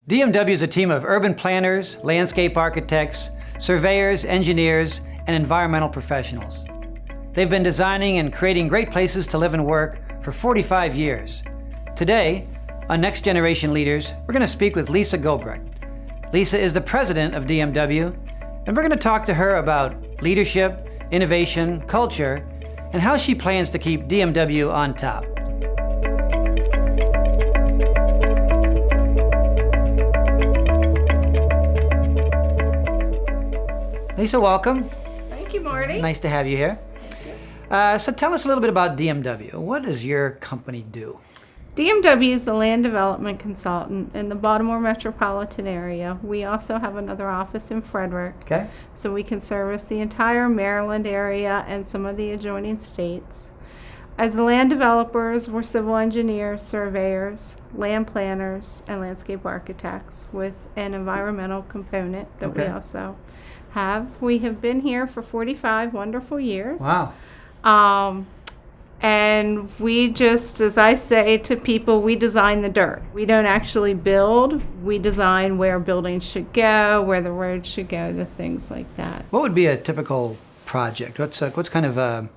DMW is a team of urban planners, landscape architects, surveyors, engineers, and environmental professionals. They've been designing and creating great places to live and work for 45 years. Today, on Next Generation Leaders, we're going to speak with Lisa Gobrecht. Lisa is the president of DMW, and we're going to talk to her about leadership, innovation, culture, and how she plans to keep DMW on top. Lisa, welcome. Thank you, Marty. Nice to have you here. So tell us a little bit about DMW. What does your company do? DMW is the land development consultant in the Baltimore metropolitan area. We also have another office in Frederick. Okay. So we can service the entire Maryland area and some of the adjoining states. As land developers, we're civil engineers, surveyors, land planners, and landscape architects with an environmental component that we also have. We have been here for 45 wonderful years. Wow. And we just, as I say to people, we design the dirt. We don't actually build. We design where buildings should go, where the roads should go, the things like that. What would be a typical project? What's kind of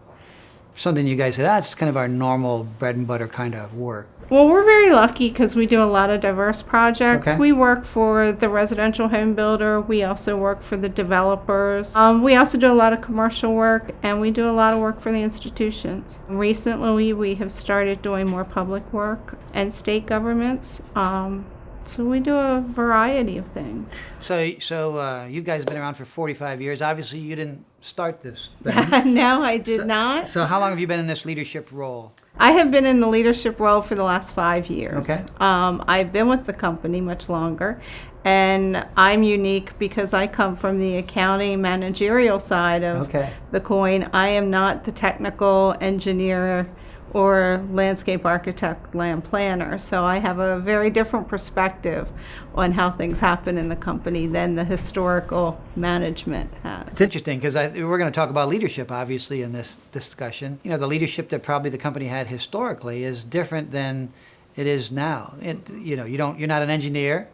something you guys say, that's kind of our normal bread and butter kind of work? Well, we're very lucky because we do a lot of diverse projects. Okay. We work for the residential home builder. We also work for the developers. We also do a lot of commercial work, and we do a lot of work for the institutions. Recently, we have started doing more public work and state governments. So we do a variety of things. So you guys have been around for 45 years. Obviously, you didn't start this thing. No, I did not. So how long have you been in this leadership role? I have been in the leadership role for the last 5 years. Okay. I've been with the company much longer, and I'm unique because I come from the accounting managerial side of the coin. I am not the technical engineer or landscape architect, land planner. So I have a very different perspective on how things happen in the company than the historical management has. It's interesting because we're going to talk about leadership, obviously, in this discussion. You know, the leadership that probably the company had historically is different than it is now. You're not an engineer.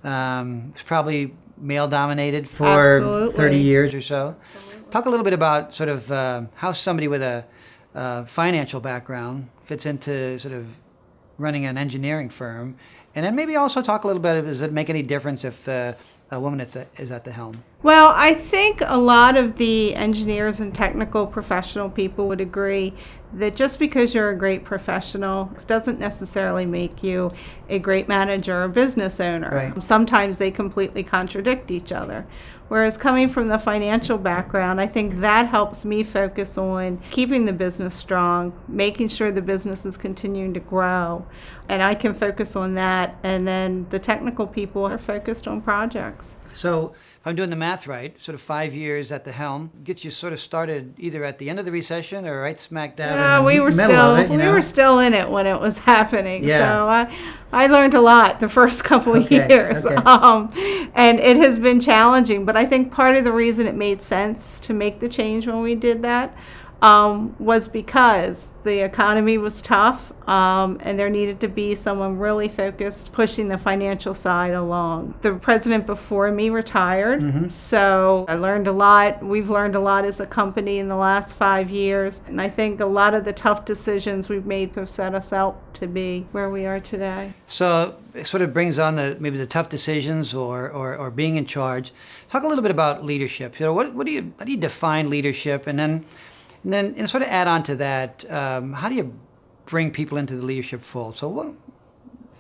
It's probably male-dominated for 30 years or so. Absolutely. Talk a little bit about sort of how somebody with a financial background fits into sort of running an engineering firm, and then maybe also talk a little bit, does it make any difference if a woman is at the helm? Well, I think a lot of the engineers and technical professional people would agree that just because you're a great professional doesn't necessarily make you a great manager or business owner. Right. Sometimes they completely contradict each other. Whereas coming from the financial background, I think that helps me focus on keeping the business strong, making sure the business is continuing to grow, and I can focus on that, and then the technical people are focused on projects. So if I'm doing the math right, sort of 5 years at the helm gets you sort of started either at the end of the recession or right smack dab in the middle of it. We were still in it when it was happening. Yeah. So I learned a lot the first couple of years. Okay. And it has been challenging, but I think part of the reason it made sense to make the change when we did that was because the economy was tough, and there needed to be someone really focused pushing the financial side along. The president before me retired, so I learned a lot. We've learned a lot as a company in the last 5 years, and I think a lot of the tough decisions we've made have set us up to be where we are today. So it sort of brings on maybe the tough decisions or being in charge. Talk a little bit about leadership. How do you define leadership, and then sort of add on to that, how do you bring people into the leadership fold? So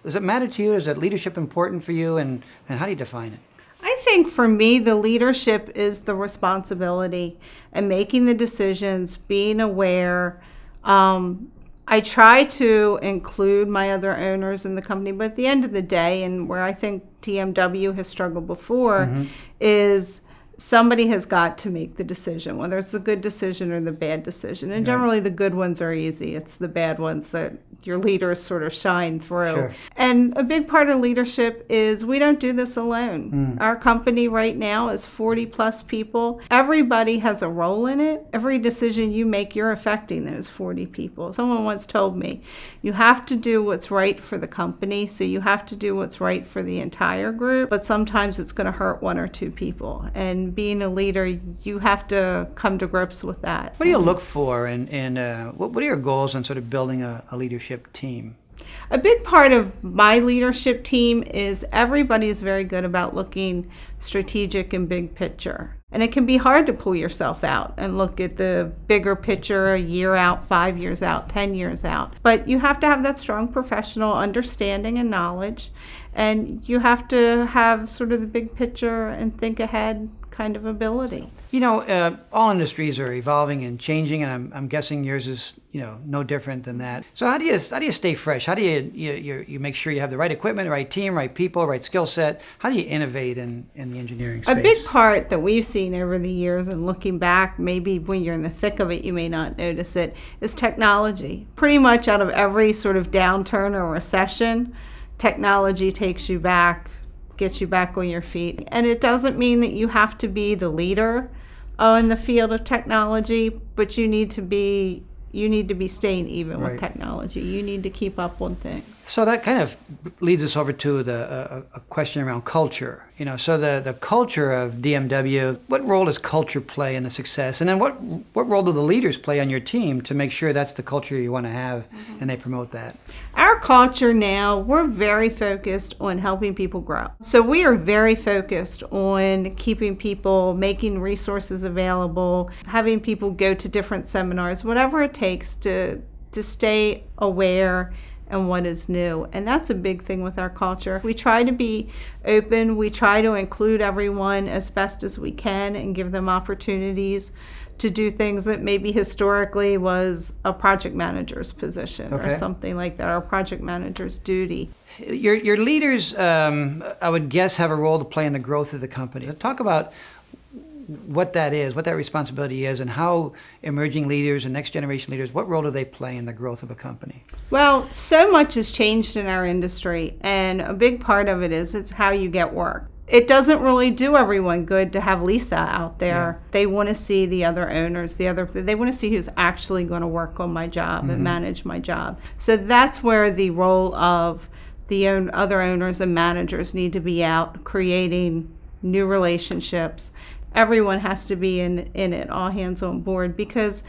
does it matter to you? Is that leadership important for you, and how do you define it? I think for me, the leadership is the responsibility and making the decisions, being aware. I try to include my other owners in the company, but at the end of the day, and where I think DMW has struggled before, is somebody has got to make the decision, whether it's a good decision or the bad decision. And generally the good ones are easy. It's the bad ones that your leaders sort of shine through. Sure. And a big part of leadership is we don't do this alone. Our company right now is 40 plus people. Everybody has a role in it. Every decision you make, you're affecting those 40 people. Someone once told me, you have to do what's right for the company, so you have to do what's right for the entire group, but sometimes it's going to hurt one or two people. And being a leader, you have to come to grips with that. What do you look for, and what are your goals in sort of building a leadership team? A big part of my leadership team is everybody is very good about looking strategic and big picture. And it can be hard to pull yourself out and look at the bigger picture a year out, 5 years out, 10 years out. But you have to have that strong professional understanding and knowledge. And you have to have sort of the big picture and think ahead kind of ability. You know, all industries are evolving and changing, and I'm guessing yours is, no different than that. So how do you stay fresh? How do you make sure you have the right equipment, right team, right people, right skill set? How do you innovate in the engineering space? A big part that we've seen over the years, and looking back, maybe when you're in the thick of it, you may not notice it, is technology. Pretty much out of every sort of downturn or recession, technology takes you back, gets you back on your feet. And it doesn't mean that you have to be the leader in the field of technology, but you need to be staying even with technology. You need to keep up on things. So that kind of leads us over to a question around culture. So the culture of DMW, what role does culture play in the success? And then what role do the leaders play on your team to make sure that's the culture you want to have and they promote that? Our culture now, we're very focused on helping people grow. So we are very focused on keeping people, making resources available, having people go to different seminars, whatever it takes to stay aware and what is new. And that's a big thing with our culture. We try to be open. We try to include everyone as best as we can and give them opportunities to do things that maybe historically was a project manager's position or something like that, or a project manager's duty. Your leaders, I would guess, have a role to play in the growth of the company. Talk about what that is, what that responsibility is, and how emerging leaders and next generation leaders, what role do they play in the growth of a company? Well, so much has changed in our industry, and a big part of it is it's how you get work. It doesn't really do everyone good to have Lisa out there. Yeah. They want to see the other owners, they want to see who's actually going to work on my job and manage my job. So that's where the role of the other owners and managers need to be out creating new relationships. Everyone has to be in it, all hands on board, because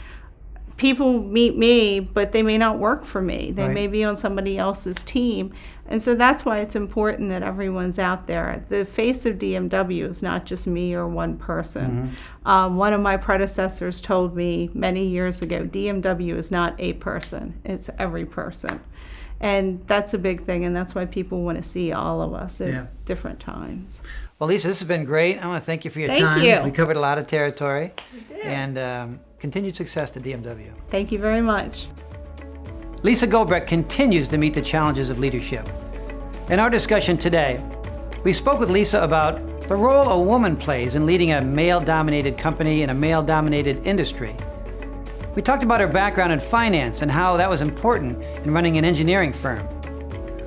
people meet me, but they may not work for me. They may be on somebody else's team. And so that's why it's important that everyone's out there. The face of DMW is not just me or one person. One of my predecessors told me many years ago, DMW is not a person, it's every person. And that's a big thing, and that's why people want to see all of us at different times. Well, Lisa, this has been great. I want to thank you for your time. Thank you. We covered a lot of territory. We did. And continued success to DMW. Thank you very much. Lisa Gobrecht continues to meet the challenges of leadership. In our discussion today, we spoke with Lisa about the role a woman plays in leading a male-dominated company in a male-dominated industry. We talked about her background in finance and how that was important in running an engineering firm.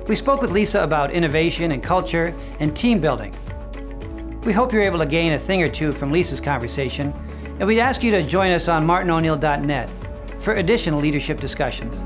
We spoke with Lisa about innovation and culture and team building. We hope you're able to gain a thing or two from Lisa's conversation, and we'd ask you to join us on martinoneal.net for additional leadership discussions.